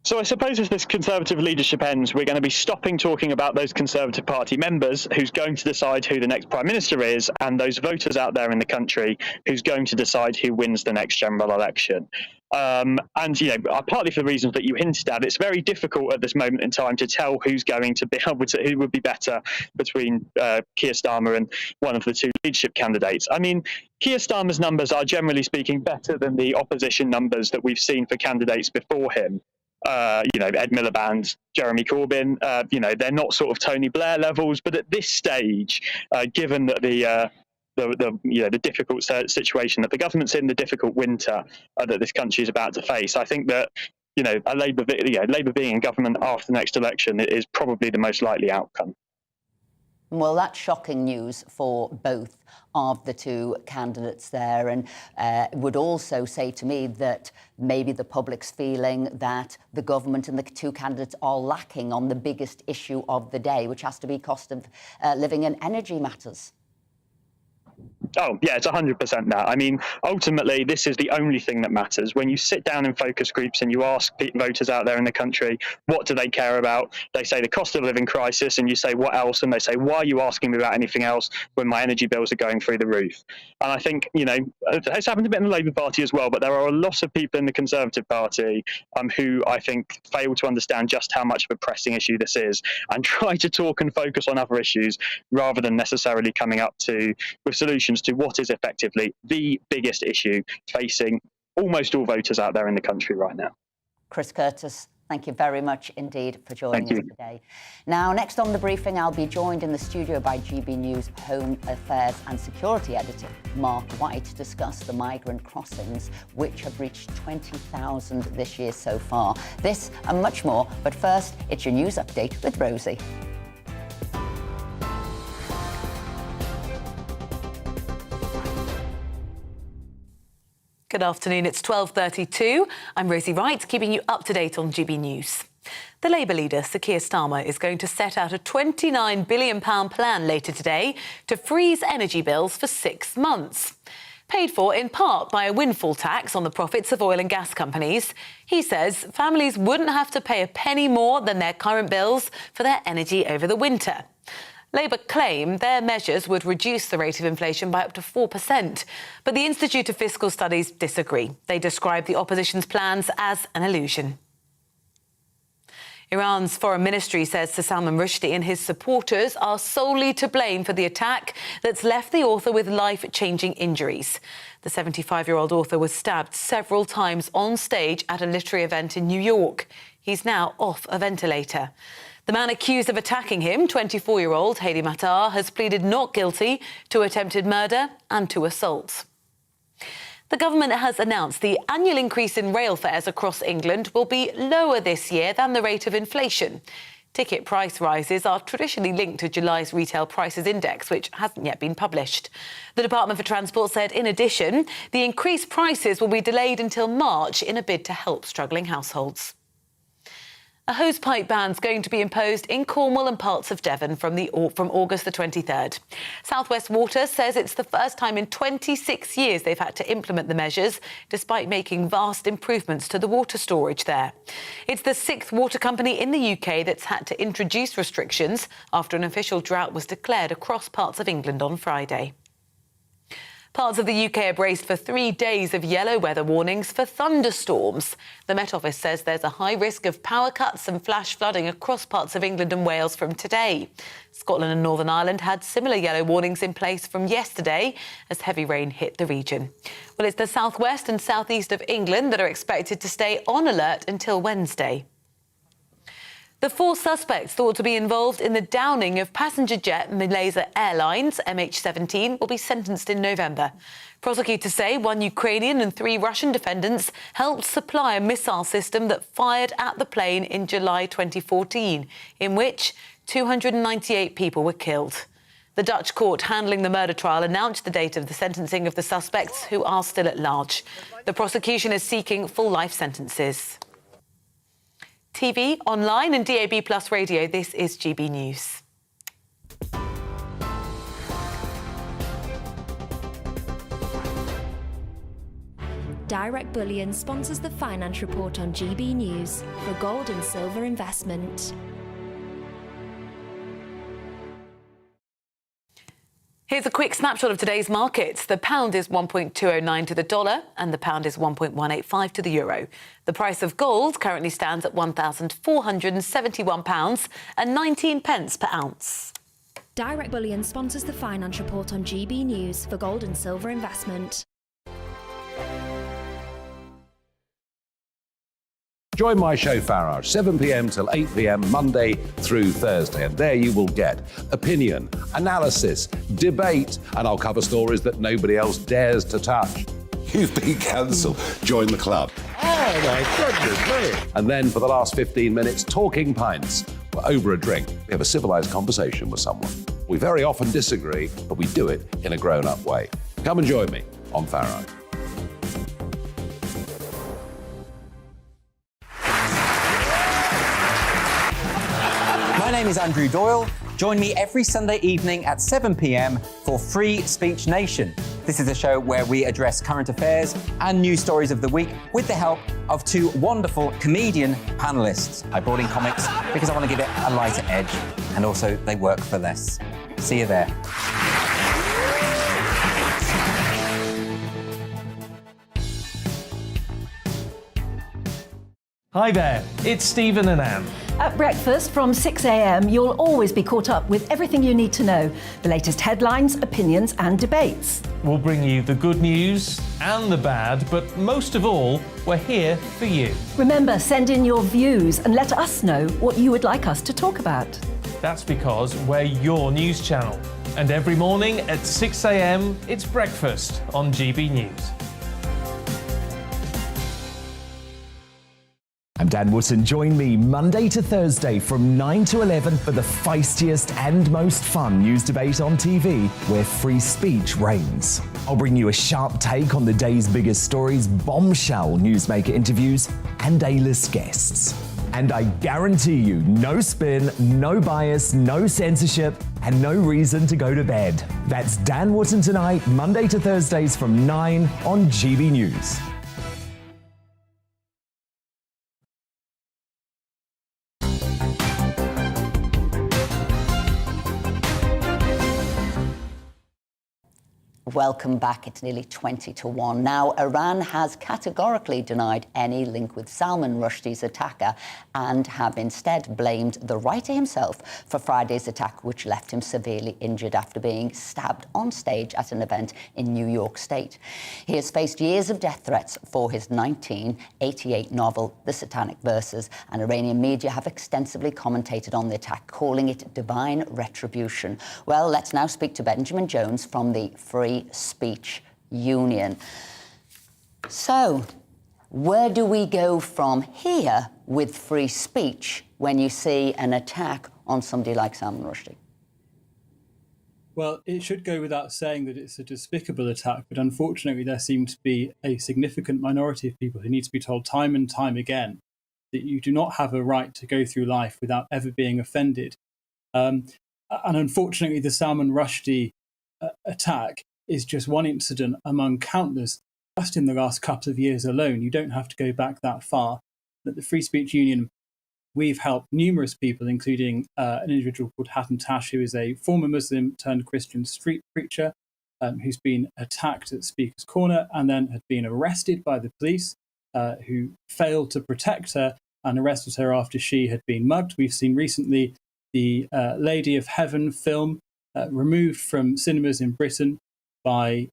So I suppose as this Conservative leadership ends, we're going to be stopping talking about those Conservative Party members who's going to decide who the next Prime Minister is, and those voters out there in the country who's going to decide who wins the next general election. And, you know, partly for the reasons that you hinted at, it's very difficult at this moment in time to tell who's going to be able to, who would be better between Keir Starmer and one of the two leadership candidates. I mean, Keir Starmer's numbers are generally speaking better than the opposition numbers that we've seen for candidates before him. You know, Ed Miliband, Jeremy Corbyn, you know, they're not sort of Tony Blair levels, but at this stage, given that the difficult situation that the government's in, the difficult winter that this country is about to face, I think that, you know, Labour being in government after the next election is probably the most likely outcome. Well, that's shocking news for both of the two candidates there, and would also say to me that maybe the public's feeling that the government and the two candidates are lacking on the biggest issue of the day, which has to be cost of living and energy matters. Oh, yeah, it's 100% that. I mean, ultimately, this is the only thing that matters. When you sit down in focus groups and you ask voters out there in the country, what do they care about? They say the cost of living crisis, and you say, what else? And they say, why are you asking me about anything else when my energy bills are going through the roof? And I think, you know, it's happened a bit in the Labour Party as well, but there are a lot of people in the Conservative Party who I think fail to understand just how much of a pressing issue this is and try to talk and focus on other issues rather than necessarily coming up with solutions to what is effectively the biggest issue facing almost all voters out there in the country right now. Chris Curtis, thank you very much indeed for joining us today. Now, next on The Briefing, I'll be joined in the studio by GB News Home Affairs and Security Editor Mark White to discuss the migrant crossings, which have reached 20,000 this year so far. This and much more, but first, it's your news update with Rosie. Good afternoon, it's 12:32. I'm Rosie Wright, keeping you up to date on GB News. The Labour leader, Sir Keir Starmer, is going to set out a £29 billion plan later today to freeze energy bills for 6 months. Paid for in part by a windfall tax on the profits of oil and gas companies, he says families wouldn't have to pay a penny more than their current bills for their energy over the winter. Labour claim their measures would reduce the rate of inflation by up to 4%. But the Institute of Fiscal Studies disagree. They describe the opposition's plans as an illusion. Iran's foreign ministry says Sir Salman Rushdie and his supporters are solely to blame for the attack that's left the author with life-changing injuries. The 75-year-old author was stabbed several times on stage at a literary event in New York. He's now off a ventilator. The man accused of attacking him, 24-year-old Hadi Matar, has pleaded not guilty to attempted murder and to assault. The government has announced the annual increase in rail fares across England will be lower this year than the rate of inflation. Ticket price rises are traditionally linked to July's retail prices index, which hasn't yet been published. The Department for Transport said, in addition, the increased prices will be delayed until March in a bid to help struggling households. A hosepipe ban's going to be imposed in Cornwall and parts of Devon from August the 23rd. South West Water says it's the first time in 26 years they've had to implement the measures, despite making vast improvements to the water storage there. It's the 6th water company in the UK that's had to introduce restrictions after an official drought was declared across parts of England on Friday. Parts of the UK are braced for 3 days of yellow weather warnings for thunderstorms. The Met Office says there's a high risk of power cuts and flash flooding across parts of England and Wales from today. Scotland and Northern Ireland had similar yellow warnings in place from yesterday as heavy rain hit the region. Well, it's the southwest and southeast of England that are expected to stay on alert until Wednesday. The 4 suspects thought to be involved in the downing of passenger jet Malaysia Airlines MH17 will be sentenced in November. Prosecutors say 1 Ukrainian and 3 Russian defendants helped supply a missile system that fired at the plane in July 2014, in which 298 people were killed. The Dutch court handling the murder trial announced the date of the sentencing of the suspects, who are still at large. The prosecution is seeking full life sentences. TV, online and DAB+ radio, this is GB News. Direct Bullion sponsors the Finance Report on GB News for gold and silver investment. Here's a quick snapshot of today's markets. The pound is 1.209 to the dollar and the pound is 1.185 to the euro. The price of gold currently stands at £1,471 and 19 pence per ounce. Direct Bullion sponsors the Finance Report on GB News for gold and silver investment. Join my show Farage, 7 p.m. till 8 p.m. Monday through Thursday. And there you will get opinion, analysis, debate, and I'll cover stories that nobody else dares to touch. You've been cancelled. Join the club. Oh my goodness me. And then for the last 15 minutes, talking pints. We're over a drink. We have a civilised conversation with someone. We very often disagree, but we do it in a grown-up way. Come and join me on Farage. My name is Andrew Doyle. Join me every Sunday evening at 7 p.m. for Free Speech Nation. This is a show where we address current affairs and news stories of the week with the help of 2 wonderful comedian panellists. I brought in comics because I want to give it a lighter edge, and also they work for less. See you there. Hi there, it's Stephen and Anne. At breakfast from 6 a.m, you'll always be caught up with everything you need to know, the latest headlines, opinions and debates. We'll bring you the good news and the bad, but most of all, we're here for you. Remember, send in your views and let us know what you would like us to talk about. That's because we're your news channel. And every morning at 6 a.m, it's breakfast on GB News. I'm Dan Wootton. Join me Monday to Thursday from 9 to 11 for the feistiest and most fun news debate on TV, where free speech reigns. I'll bring you a sharp take on the day's biggest stories, bombshell newsmaker interviews, and A-list guests. And I guarantee you, no spin, no bias, no censorship, and no reason to go to bed. That's Dan Wootton tonight, Monday to Thursdays from 9 on GB News. Welcome back. It's nearly 20 to 1. Now, Iran has categorically denied any link with Salman Rushdie's attacker and have instead blamed the writer himself for Friday's attack, which left him severely injured after being stabbed on stage at an event in New York State. He has faced years of death threats for his 1988 novel, The Satanic Verses, and Iranian media have extensively commentated on the attack, calling it divine retribution. Well, let's now speak to Benjamin Jones from the Free Speech Union. So, where do we go from here with free speech when you see an attack on somebody like Salman Rushdie? Well, it should go without saying that it's a despicable attack, but unfortunately there seem to be a significant minority of people who need to be told time and time again that you do not have a right to go through life without ever being offended. And unfortunately, the Salman Rushdie attack is just one incident among countless just in the last couple of years alone. You don't have to go back that far. At the Free Speech Union, we've helped numerous people, including an individual called Hatton Tash, who is a former Muslim turned Christian street preacher, who's been attacked at Speaker's Corner and then had been arrested by the police, who failed to protect her and arrested her after she had been mugged. We've seen recently the Lady of Heaven film removed from cinemas in Britain by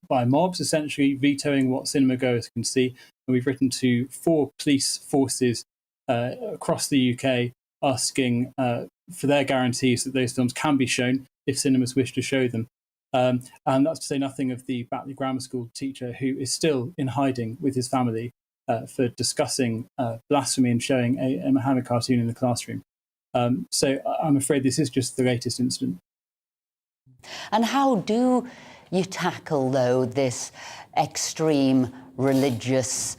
mobs, essentially vetoing what cinema goers can see. And we've written to 4 police forces across the UK asking for their guarantees that those films can be shown if cinemas wish to show them. And that's to say nothing of the Batley Grammar School teacher who is still in hiding with his family for discussing blasphemy and showing a Muhammad cartoon in the classroom. So I'm afraid this is just the latest incident. And how do you tackle, though, this extreme religious,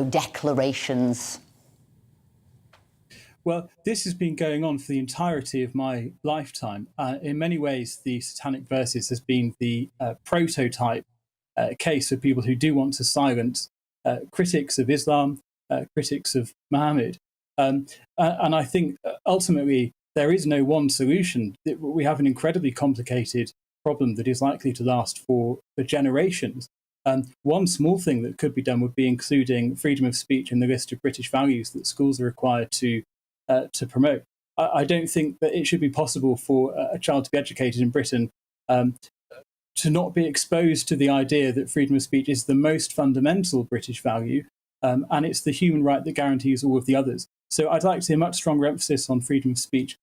declarations? Well, this has been going on for the entirety of my lifetime. In many ways, the Satanic Verses has been the prototype case for people who do want to silence critics of Islam, critics of Muhammad. And I think ultimately there is no one solution. We have an incredibly complicated problem that is likely to last for generations. One small thing that could be done would be including freedom of speech in the list of British values that schools are required to promote. I don't think that it should be possible for a child to be educated in Britain to not be exposed to the idea that freedom of speech is the most fundamental British value, and it's the human right that guarantees all of the others. So I'd like to see a much stronger emphasis on freedom of speech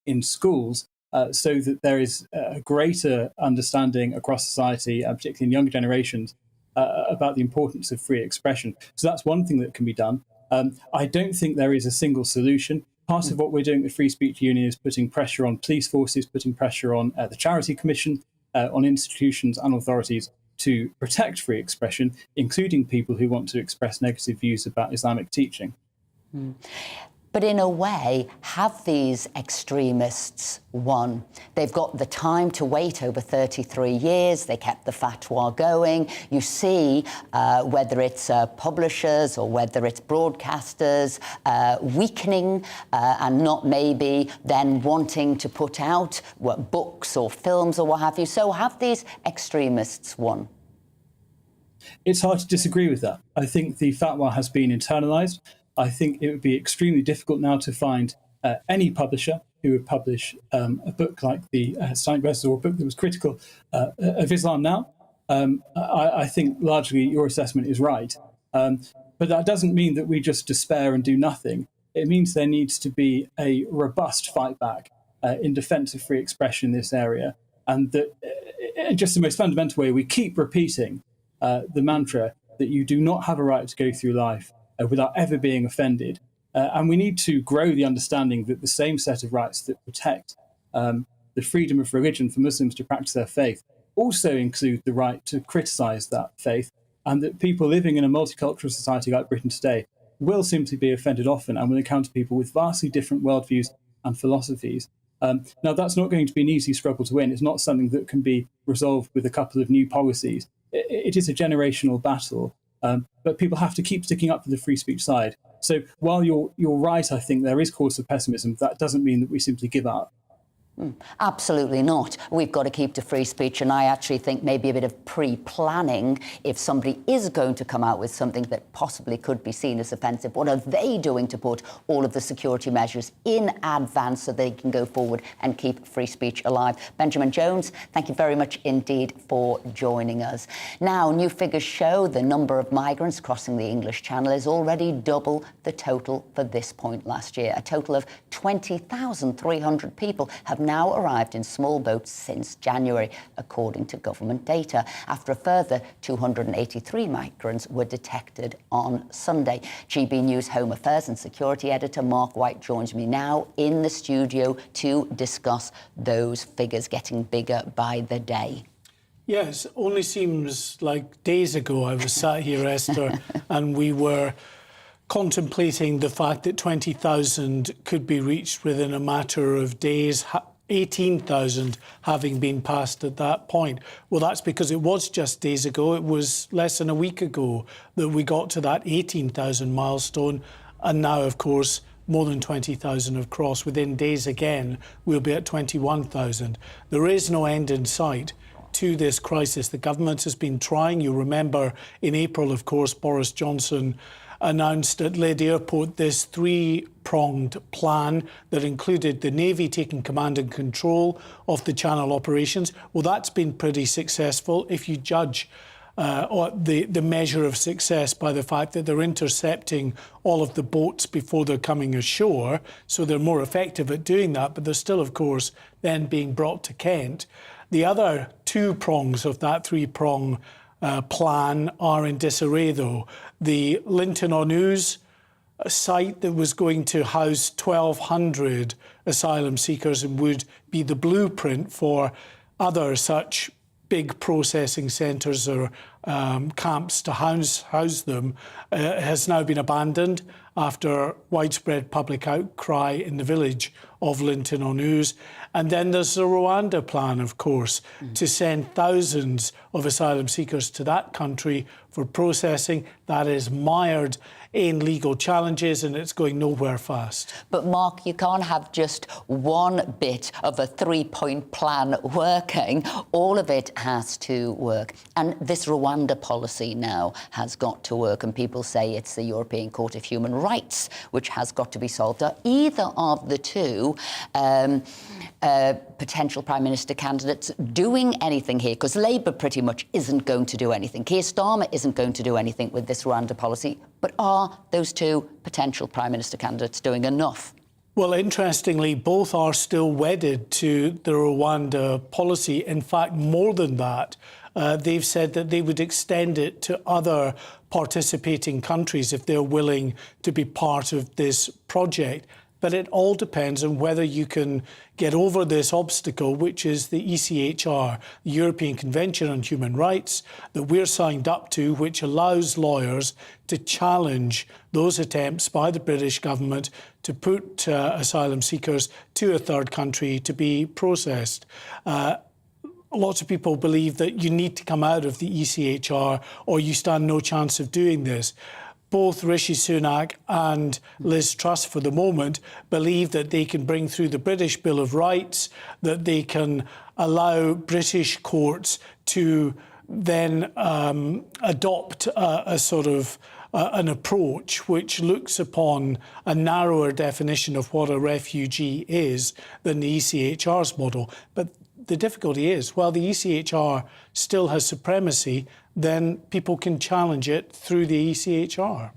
in schools so that there is a greater understanding across society, particularly in younger generations, about the importance of free expression. So that's one thing that can be done. I don't think there is a single solution. Part of what we're doing at the Free Speech Union is putting pressure on police forces, putting pressure on the Charity Commission, on institutions and authorities to protect free expression, including people who want to express negative views about Islamic teaching. But in a way, have these extremists won? They've got the time to wait over 33 years. They kept the fatwa going. You see, whether it's publishers or whether it's broadcasters, weakening and not maybe then wanting to put out books or films or what have you. So have these extremists won? It's hard to disagree with that. I think the fatwa has been internalised. I think it would be extremely difficult now to find any publisher who would publish a book like the Satanic Verses or a book that was critical of Islam now. I think largely your assessment is right. But that doesn't mean that we just despair and do nothing. It means there needs to be a robust fight back in defence of free expression in this area. And that in just the most fundamental way, we keep repeating the mantra that you do not have a right to go through life without ever being offended. And we need to grow the understanding that the same set of rights that protect the freedom of religion for Muslims to practice their faith also include the right to criticise that faith, and that people living in a multicultural society like Britain today will simply be offended often and will encounter people with vastly different worldviews and philosophies. Now, that's not going to be an easy struggle to win. It's not something that can be resolved with a couple of new policies. It is a generational battle. But people have to keep sticking up for the free speech side. So while you're right, I think there is cause for pessimism. That doesn't mean that we simply give up. Absolutely not. We've got to keep to free speech, and I actually think maybe a bit of pre-planning. If somebody is going to come out with something that possibly could be seen as offensive, what are they doing to put all of the security measures in advance so they can go forward and keep free speech alive? Benjamin Jones, thank you very much indeed for joining us. Now, new figures show the number of migrants crossing the English Channel is already double the total for this point last year. A total of 20,300 people have now arrived in small boats since January, according to government data, after a further 283 migrants were detected on Sunday. GB News Home Affairs and Security Editor Mark White joins me now in the studio to discuss those figures getting bigger by the day. Yes, only seems like days ago I was sat here, Esther, and we were contemplating the fact that 20,000 could be reached within a matter of days, 18,000 having been passed at that point. Well, that's because it was just days ago. It was less than a week ago that we got to that 18,000 milestone. And now, of course, more than 20,000 have crossed. Within days again, we'll be at 21,000. There is no end in sight to this crisis. The government has been trying. You remember in April, of course, Boris Johnson announced at Lyd Airport this three-pronged plan that included the Navy taking command and control of the Channel operations. Well, that's been pretty successful if you judge the measure of success by the fact that they're intercepting all of the boats before they're coming ashore. So they're more effective at doing that, but they're still, of course, then being brought to Kent. The other two prongs of that three-prong plan are in disarray, though. The Linton-on-Ouse site that was going to house 1,200 asylum seekers and would be the blueprint for other such big processing centres or camps to house them has now been abandoned after widespread public outcry in the village of Linton-on-Ouse. And then there's the Rwanda plan, of course, to send thousands of asylum seekers to that country for processing. That is mired in legal challenges and it's going nowhere fast. But Mark, you can't have just one bit of a three-point plan working. All of it has to work. And this Rwanda policy now has got to work, and people say it's the European Court of Human Rights which has got to be solved. Are either of the two potential Prime Minister candidates doing anything here? Because Labour pretty much isn't going to do anything. Keir Starmer isn't going to do anything with this Rwanda policy. But are those two potential Prime Minister candidates doing enough? Well, interestingly, both are still wedded to the Rwanda policy. In fact, more than that, they've said that they would extend it to other participating countries if they're willing to be part of this project. But it all depends on whether you can get over this obstacle, which is the ECHR, the European Convention on Human Rights, that we're signed up to, which allows lawyers to challenge those attempts by the British government to put asylum seekers to a third country to be processed. Lots of people believe that you need to come out of the ECHR or you stand no chance of doing this. Both Rishi Sunak and Liz Truss, for the moment, believe that they can bring through the British Bill of Rights, that they can allow British courts to then adopt a sort of an approach which looks upon a narrower definition of what a refugee is than the ECHR's model. But the difficulty is, while the ECHR still has supremacy, then people can challenge it through the ECHR.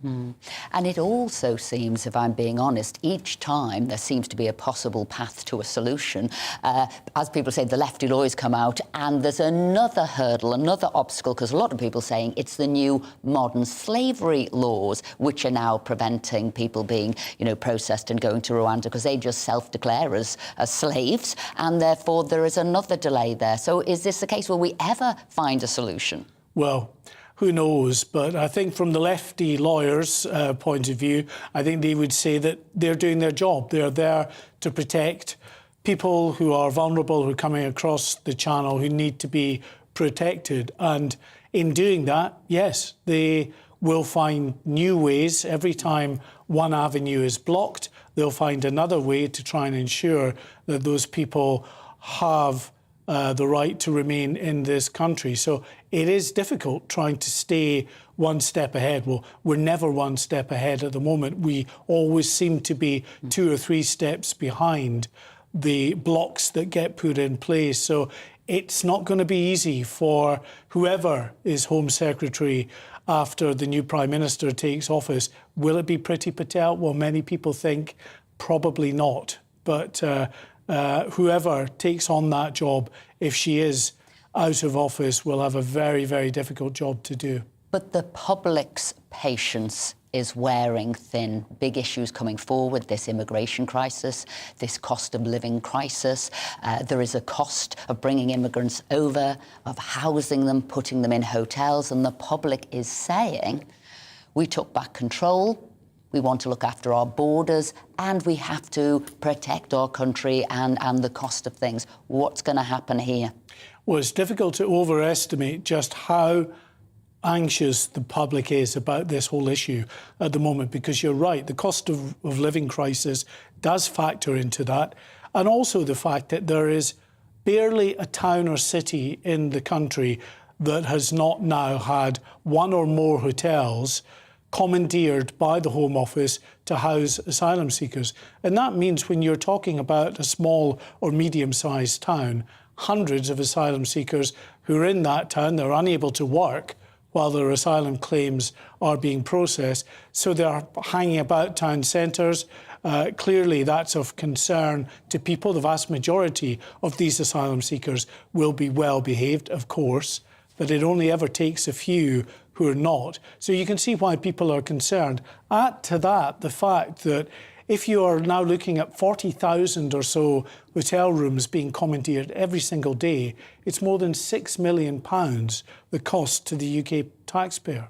And it also seems, if I'm being honest, each time there seems to be a possible path to a solution. As people say, the lefty lawyers come out and there's another hurdle, another obstacle, because a lot of people saying it's the new modern slavery laws which are now preventing people being, processed and going to Rwanda because they just self-declare as slaves, and therefore there is another delay there. So is this the case? Will we ever find a solution? Well, who knows? But I think from the lefty lawyers' point of view, I think they would say that they're doing their job. They're there to protect people who are vulnerable, who are coming across the channel, who need to be protected. And in doing that, yes, they will find new ways. Every time one avenue is blocked, they'll find another way to try and ensure that those people have the right to remain in this country. So it is difficult trying to stay one step ahead. Well, we're never one step ahead at the moment. We always seem to be 2 or 3 steps behind the blocks that get put in place. So it's not going to be easy for whoever is Home Secretary after the new Prime Minister takes office. Will it be Priti Patel? Well, many people think probably not. But whoever takes on that job, if she is out of office, will have a very, very difficult job to do. But the public's patience is wearing thin. Big issues coming forward, this immigration crisis, this cost of living crisis. There is a cost of bringing immigrants over, of housing them, putting them in hotels, and the public is saying, we took back control, we want to look after our borders, and we have to protect our country and the cost of things. What's going to happen here? Well, it's difficult to overestimate just how anxious the public is about this whole issue at the moment, because you're right, the cost of living crisis does factor into that, and also the fact that there is barely a town or city in the country that has not now had one or more hotels commandeered by the Home Office to house asylum seekers. And that means when you're talking about a small or medium-sized town, hundreds of asylum seekers who are in that town, they're unable to work while their asylum claims are being processed. So they're hanging about town centres. Clearly, that's of concern to people. The vast majority of these asylum seekers will be well behaved, of course, but it only ever takes a few who are not. So you can see why people are concerned. Add to that the fact that if you are now looking at 40,000 or so hotel rooms being commandeered every single day, it's more than £6 million the cost to the UK taxpayer.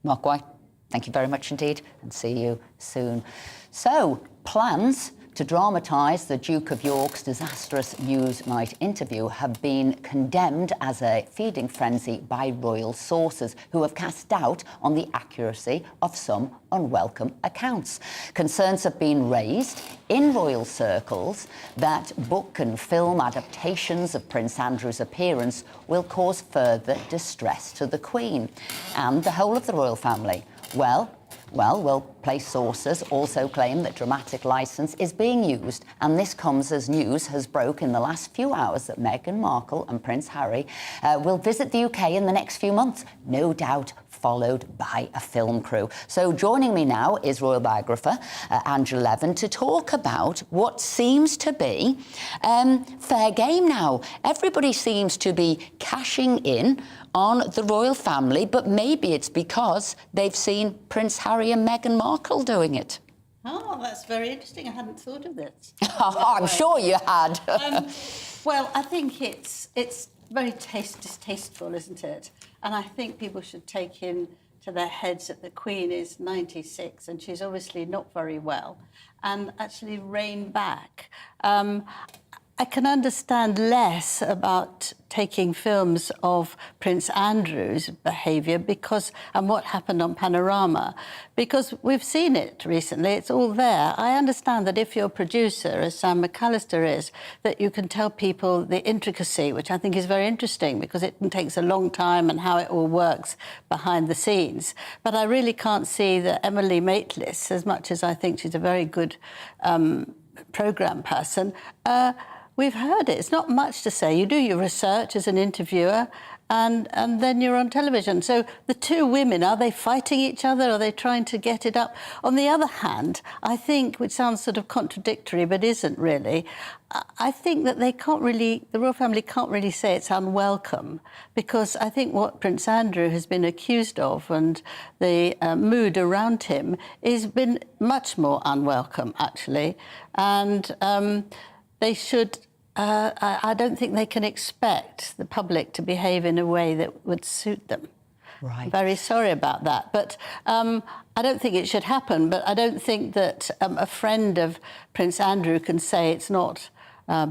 Mark White, thank you very much indeed, and see you soon. So, plans to dramatise the Duke of York's disastrous Newsnight interview have been condemned as a feeding frenzy by royal sources who have cast doubt on the accuracy of some unwelcome accounts. Concerns have been raised in royal circles that book and film adaptations of Prince Andrew's appearance will cause further distress to the Queen and the whole of the royal family. Well, place sources also claim that dramatic licence is being used, and this comes as news has broke in the last few hours that Meghan Markle and Prince Harry will visit the UK in the next few months, no doubt followed by a film crew. So joining me now is royal biographer Angela Levin to talk about what seems to be fair game now. Everybody seems to be cashing in on the royal family, but maybe it's because they've seen Prince Harry and Meghan Markle doing it. Oh, that's very interesting. I hadn't thought of this. I'm sure you had. Well, I think it's very distasteful, isn't it? And I think people should take into their heads that the Queen is 96 and she's obviously not very well, and actually rein back. I can understand less about taking films of Prince Andrew's behaviour and what happened on Panorama, because we've seen it recently, it's all there. I understand that if you're a producer, as Sam McAllister is, that you can tell people the intricacy, which I think is very interesting because it takes a long time and how it all works behind the scenes. But I really can't see that Emily Maitlis, as much as I think she's a very good programme person, we've heard it. It's not much to say. You do your research as an interviewer and then you're on television. So the two women, are they fighting each other? Are they trying to get it up? On the other hand, I think, which sounds sort of contradictory but isn't really, I think that the royal family can't really say it's unwelcome, because I think what Prince Andrew has been accused of and the mood around him has been much more unwelcome, actually. And they should, I don't think they can expect the public to behave in a way that would suit them. Right. I'm very sorry about that. But I don't think it should happen. But I don't think that a friend of Prince Andrew can say it's not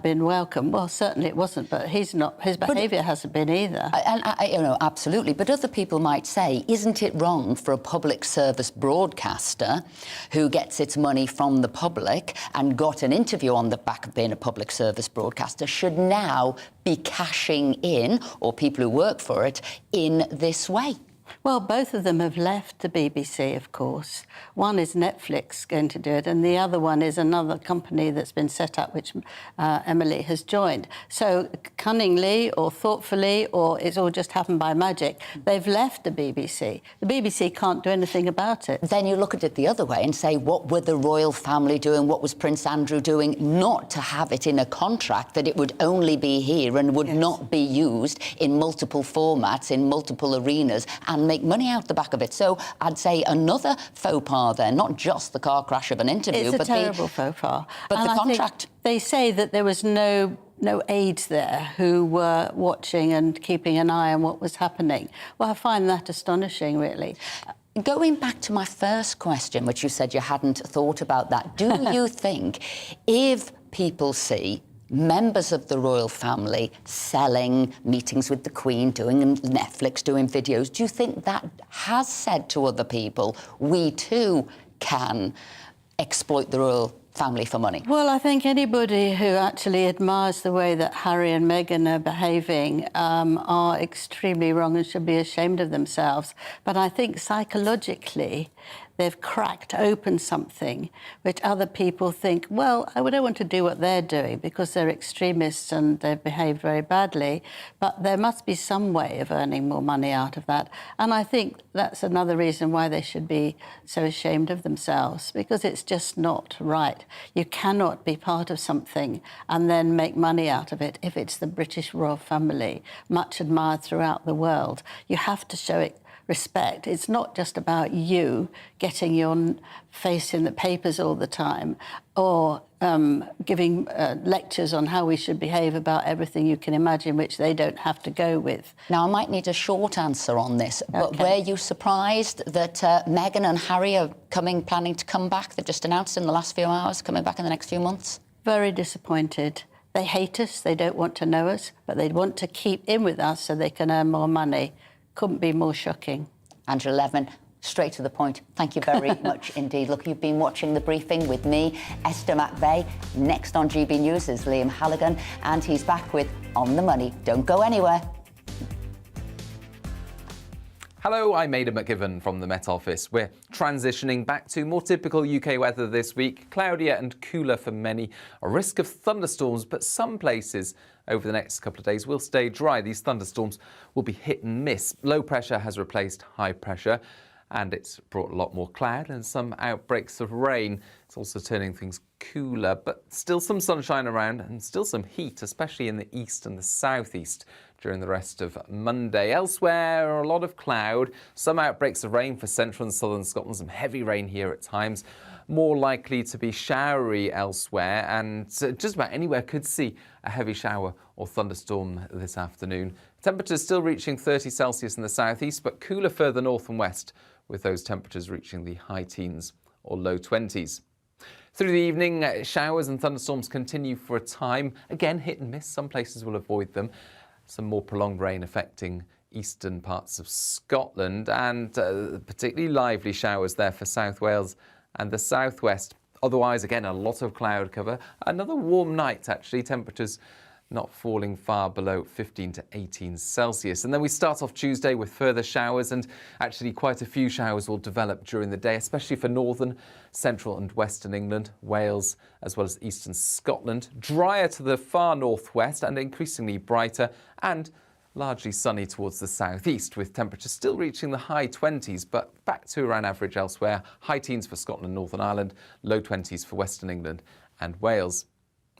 been welcome. Well, certainly it wasn't, but his behaviour hasn't been either. Absolutely. But other people might say, isn't it wrong for a public service broadcaster who gets its money from the public and got an interview on the back of being a public service broadcaster should now be cashing in, or people who work for it, in this way? Well, both of them have left the BBC, of course. One is Netflix going to do it, and the other one is another company that's been set up, which Emily has joined. So cunningly or thoughtfully, or it's all just happened by magic, they've left the BBC. The BBC can't do anything about it. Then you look at it the other way and say, what were the royal family doing? What was Prince Andrew doing? Not to have it in a contract that it would only be here and would not be used in multiple formats, in multiple arenas, and make money out the back of it. So I'd say another faux pas there, not just the car crash of an interview, it's but a terrible faux pas. But And the I contract. think they say that there was no aides there who were watching and keeping an eye on what was happening. Well, I find that astonishing, really. Going back to my first question, which you said you hadn't thought about that, do you think if people see members of the royal family selling, meetings with the Queen, doing Netflix, doing videos, do you think that has said to other people, we too can exploit the royal family for money? Well, I think anybody who actually admires the way that Harry and Meghan are behaving are extremely wrong and should be ashamed of themselves. But I think psychologically they've cracked open something which other people think, well, I don't want to do what they're doing because they're extremists and they've behaved very badly, but there must be some way of earning more money out of that. And I think that's another reason why they should be so ashamed of themselves, because it's just not right. You cannot be part of something and then make money out of it if it's the British royal family, much admired throughout the world. You have to show it respect. It's not just about you getting your face in the papers all the time or giving lectures on how we should behave about everything you can imagine, which they don't have to go with. Now, I might need a short answer on this, but were you surprised that Meghan and Harry are planning to come back? They've just announced in the last few hours, coming back in the next few months. Very disappointed. They hate us, they don't want to know us, but they want to keep in with us so they can earn more money. Couldn't be more shocking. Angela Levin, straight to the point. Thank you very much indeed. Look, you've been watching The Briefing with me, Esther McVeigh. Next on GB News is Liam Halligan, and he's back with On the Money. Don't go anywhere. Hello, I'm Aidan McGivern from the Met Office. We're transitioning back to more typical UK weather this week. Cloudier and cooler for many. A risk of thunderstorms, but some places over the next couple of days will stay dry. These thunderstorms will be hit and miss. Low pressure has replaced high pressure, and it's brought a lot more cloud and some outbreaks of rain. It's also turning things cooler, but still some sunshine around and still some heat, especially in the east and the southeast during the rest of Monday. Elsewhere, a lot of cloud, some outbreaks of rain for central and southern Scotland, some heavy rain here at times. More likely to be showery elsewhere, and just about anywhere could see a heavy shower or thunderstorm this afternoon. Temperatures still reaching 30 Celsius in the southeast, but cooler further north and west, with those temperatures reaching the high teens or low 20s. Through the evening, showers and thunderstorms continue for a time. Again, hit and miss. Some places will avoid them. Some more prolonged rain affecting eastern parts of Scotland, and particularly lively showers there for South Wales and the southwest. Otherwise, again, a lot of cloud cover. Another warm night, actually. Temperatures not falling far below 15 to 18 Celsius. And then we start off Tuesday with further showers, and actually quite a few showers will develop during the day, especially for northern, central and western England, Wales, as well as eastern Scotland. Drier to the far northwest and increasingly brighter, and largely sunny towards the southeast, with temperatures still reaching the high 20s, but back to around average elsewhere. High teens for Scotland and Northern Ireland, low 20s for Western England and Wales.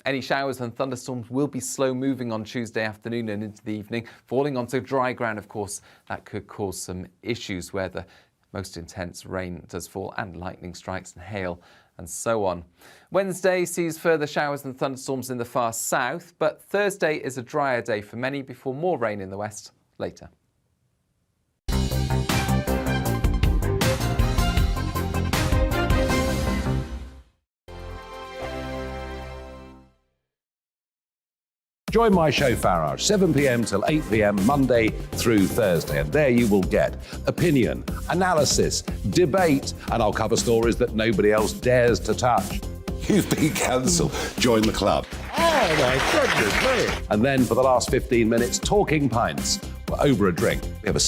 Any showers and thunderstorms will be slow moving on Tuesday afternoon and into the evening. Falling onto dry ground, of course, that could cause some issues where the most intense rain does fall, and lightning strikes and hail and so on. Wednesday sees further showers and thunderstorms in the far south, but Thursday is a drier day for many before more rain in the west later. Join my show Farage, 7 p.m. till 8 p.m. Monday through Thursday. And there you will get opinion, analysis, debate, and I'll cover stories that nobody else dares to touch. You've been cancelled. Join the club. Oh my goodness me. And then for the last 15 minutes, talking pints over a drink. We have a